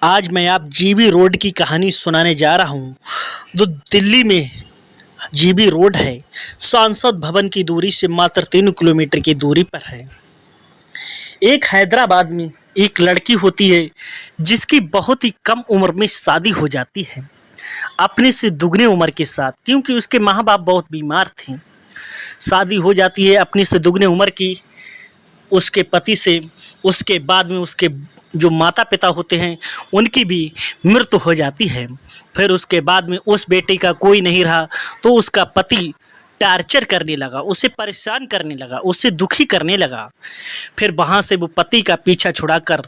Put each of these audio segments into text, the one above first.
आज मैं आप जीबी रोड की कहानी सुनाने जा रहा हूँ। जो दिल्ली में जीबी रोड है, संसद भवन की दूरी से मात्र 3 किलोमीटर की दूरी पर है। एक हैदराबाद में एक लड़की होती है जिसकी बहुत ही कम उम्र में शादी हो जाती है, अपने से दुगने उम्र के साथ, क्योंकि उसके माँ बाप बहुत बीमार थे। शादी हो जाती है अपने से दुगने उम्र की उसके पति से। उसके बाद में उसके जो माता पिता होते हैं उनकी भी मृत्यु हो जाती है। फिर उसके बाद में उस बेटी का कोई नहीं रहा तो उसका पति टार्चर करने लगा, उसे परेशान करने लगा, उसे दुखी करने लगा। फिर वहाँ से वो पति का पीछा छुड़ाकर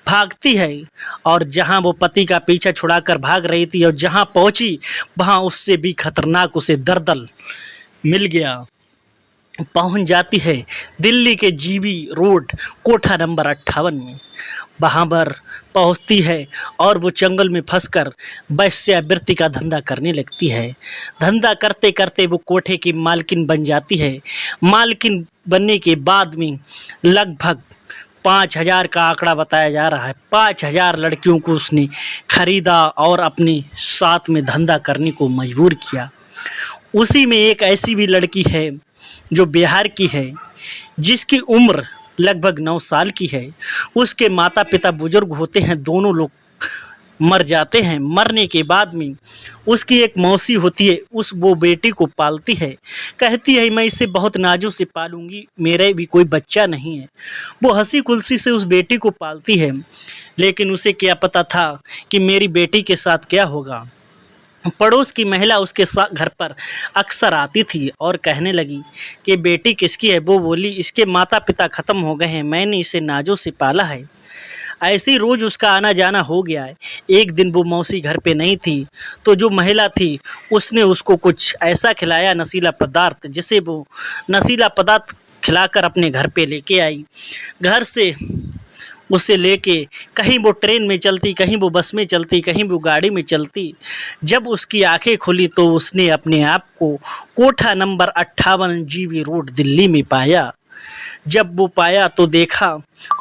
भागती है, और जहाँ वो पति का पीछा छुड़ाकर भाग रही थी और जहाँ पहुँची वहाँ उससे भी खतरनाक उसे दर्दल मिल गया। पहुंच जाती है दिल्ली के जीबी रोड कोठा नंबर 58 में। वहाँ पर पहुँचती है और वो जंगल में फंसकर वेश्यावृत्ति का धंधा करने लगती है। धंधा करते करते वो कोठे की मालकिन बन जाती है। मालकिन बनने के बाद में लगभग 5,000 का आंकड़ा बताया जा रहा है। 5,000 लड़कियों को उसने खरीदा और अपने साथ में धंधा करने को मजबूर किया। उसी में एक ऐसी भी लड़की है जो बिहार की है, जिसकी उम्र लगभग 9 साल की है। उसके माता पिता बुजुर्ग होते हैं, दोनों लोग मर जाते हैं। मरने के बाद में उसकी एक मौसी होती है, वो बेटी को पालती है। कहती है मैं इसे बहुत नाजों से पालूंगी, मेरे भी कोई बच्चा नहीं है। वो हंसी खुशी से उस बेटी को पालती है, लेकिन उसे क्या पता था कि मेरी बेटी के साथ क्या होगा। पड़ोस की महिला उसके साथ घर पर अक्सर आती थी और कहने लगी कि बेटी किसकी है। वो बोली इसके माता पिता ख़त्म हो गए हैं, मैंने इसे नाजों से पाला है। ऐसे ही रोज़ उसका आना जाना हो गया है। एक दिन वो मौसी घर पे नहीं थी तो जो महिला थी उसने उसको कुछ ऐसा खिलाया नशीला पदार्थ, जिसे वो नशीला पदार्थ खिलाकर अपने घर पे लेके आई। घर से उसे लेके कहीं वो ट्रेन में चलती, कहीं वो बस में चलती, कहीं वो गाड़ी में चलती। जब उसकी आंखें खुली तो उसने अपने आप को कोठा नंबर 58 जीबी रोड दिल्ली में पाया। जब वो पाया तो देखा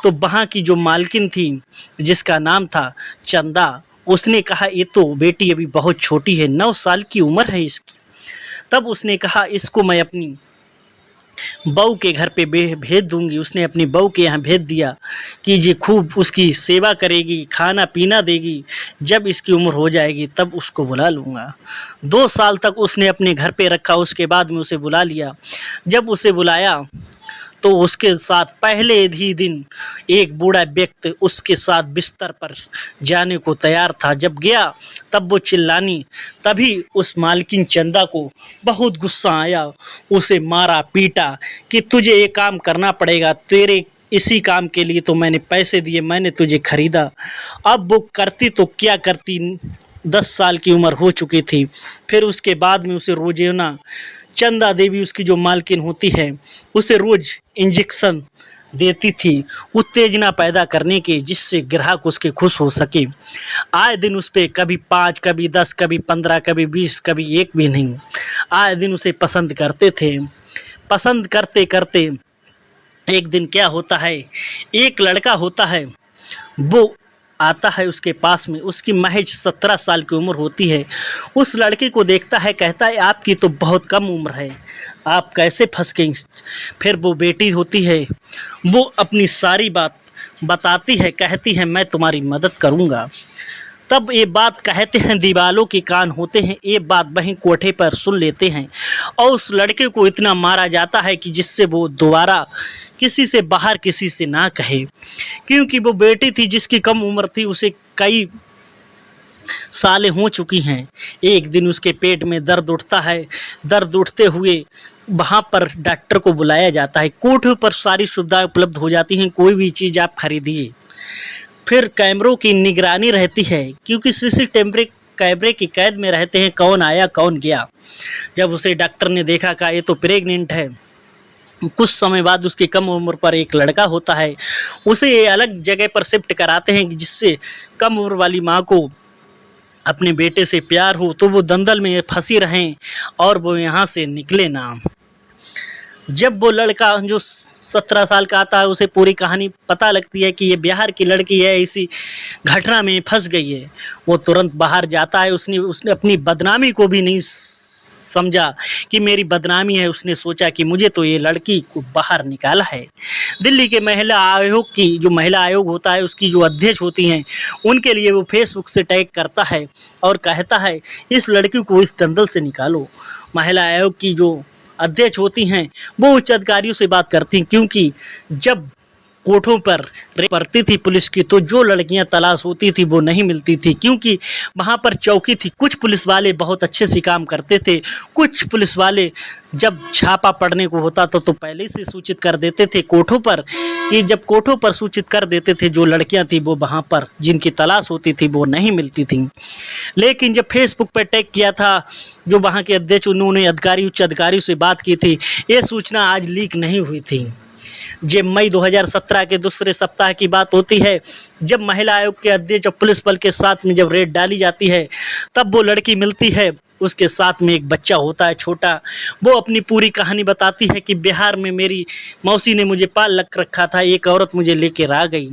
तो वहाँ की जो मालकिन थी, जिसका नाम था चंदा, उसने कहा ये तो बेटी अभी बहुत छोटी है, 9 साल की उम्र है इसकी। तब उसने कहा इसको मैं अपनी बहू के घर पे भेज दूंगी। उसने अपनी बहू के यहाँ भेज दिया कि जी खूब उसकी सेवा करेगी, खाना पीना देगी, जब इसकी उम्र हो जाएगी तब उसको बुला लूँगा। 2 साल तक उसने अपने घर पे रखा, उसके बाद में उसे बुला लिया। जब उसे बुलाया तो उसके साथ पहले ही दिन एक बूढ़ा व्यक्ति उसके साथ बिस्तर पर जाने को तैयार था। जब गया तब वो चिल्लानी, तभी उस मालकिन चंदा को बहुत गुस्सा आया। उसे मारा पीटा कि तुझे ये काम करना पड़ेगा, तेरे इसी काम के लिए तो मैंने पैसे दिए, मैंने तुझे खरीदा। अब वो करती तो क्या करती, 10 साल की उम्र हो चुकी थी। फिर उसके बाद में उसे रोजाना चंदा देवी, उसकी जो मालकिन होती है, उसे रोज इंजेक्शन देती थी उत्तेजना पैदा करने के, जिससे ग्राहक उसके खुश हो सके। आए दिन उस पर कभी 5, कभी 10, कभी 15, कभी 20, कभी 1 भी नहीं, आए दिन उसे पसंद करते थे। पसंद करते करते एक दिन क्या होता है, एक लड़का होता है, वो आता है उसके पास में। उसकी महज 17 साल की उम्र होती है। उस लड़के को देखता है, कहता है आपकी तो बहुत कम उम्र है, आप कैसे फंस गई। फिर वो बेटी होती है, वो अपनी सारी बात बताती है, कहती है मैं तुम्हारी मदद करूँगा। तब ये बात कहते हैं दीवालों के कान होते हैं, ये बात वहीं कोठे पर सुन लेते हैं और उस लड़के को इतना मारा जाता है कि जिससे वो दोबारा किसी से बाहर किसी से ना कहे। क्योंकि वो बेटी थी जिसकी कम उम्र थी, उसे कई सालें हो चुकी हैं। एक दिन उसके पेट में दर्द उठता है, दर्द उठते हुए वहाँ पर डॉक्टर को बुलाया जाता है। कोठे पर सारी सुविधाएं उपलब्ध हो जाती हैं, कोई भी चीज़ आप खरीदिए। फिर कैमरों की निगरानी रहती है, क्योंकि सीसीटीवी कैमरे की कैद में रहते हैं कौन आया कौन गया। जब उसे डॉक्टर ने देखा कि ये तो प्रेग्नेंट है, कुछ समय बाद उसकी कम उम्र पर एक लड़का होता है, उसे अलग जगह पर शिफ्ट कराते हैं जिससे कम उम्र वाली माँ को अपने बेटे से प्यार हो, तो वो दंदल में फंसी रहें और वो यहाँ से निकले ना। जब वो लड़का जो 17 साल का आता है उसे पूरी कहानी पता लगती है कि ये बिहार की लड़की है, इसी घटना में फंस गई है, वो तुरंत बाहर जाता है। उसने उसने अपनी बदनामी को भी नहीं समझा कि मेरी बदनामी है। उसने सोचा कि मुझे तो ये लड़की को बाहर निकाला है। दिल्ली के महिला आयोग की जो महिला आयोग होता है उसकी जो अध्यक्ष होती हैं, उनके लिए वो फेसबुक से टैग करता है और कहता है इस लड़की को इस दंगल से निकालो। महिला आयोग की जो अध्यक्ष होती हैं वो उच्च अधिकारियों से बात करती हैं, क्योंकि जब कोठों पर रेड पड़ती थी पुलिस की तो जो लड़कियां तलाश होती थी वो नहीं मिलती थी, क्योंकि वहां पर चौकी थी। कुछ पुलिस वाले बहुत अच्छे से काम करते थे, कुछ पुलिस वाले जब छापा पड़ने को होता था तो पहले से सूचित कर देते थे कोठों पर, कि जब कोठों पर सूचित कर देते थे जो लड़कियां थी वो वहां पर जिनकी तलाश होती थी वो नहीं मिलती थी। लेकिन जब फेसबुक पर टैग किया था जो वहां के अध्यक्ष, उन्होंने उच्च अधिकारियों से बात की थी, ये सूचना आज लीक नहीं हुई थी। ये मई 2017 के दूसरे सप्ताह की बात होती है, जब महिला आयोग के अध्यक्ष और पुलिस बल के साथ में जब रेड डाली जाती है तब वो लड़की मिलती है। उसके साथ में एक बच्चा होता है छोटा। वो अपनी पूरी कहानी बताती है कि बिहार में मेरी मौसी ने मुझे पाल रखा था, एक औरत मुझे लेकर आ गई।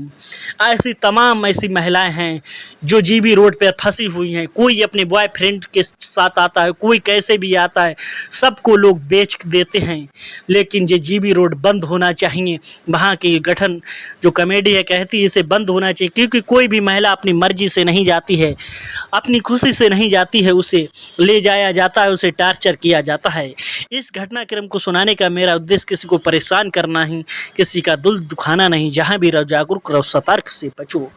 ऐसी तमाम ऐसी महिलाएं हैं जो जीबी रोड पर फंसी हुई हैं। कोई अपने बॉयफ्रेंड के साथ आता है, कोई कैसे भी आता है, सबको लोग बेच देते हैं। लेकिन ये जीबी रोड बंद होना चाहिए। वहाँ की गठन जो कमेटी है कहती है इसे बंद होना चाहिए, क्योंकि कोई भी महिला अपनी मर्जी से नहीं जाती है, अपनी खुशी से नहीं जाती है, उसे ले जाया जाता है, उसे टार्चर किया जाता है। इस घटनाक्रम को सुनाने का मेरा उद्देश्य किसी को परेशान करना ही, किसी का दिल दुखाना नहीं। जहाँ भी रहो जागरूक रहो, सतर्क से बचो।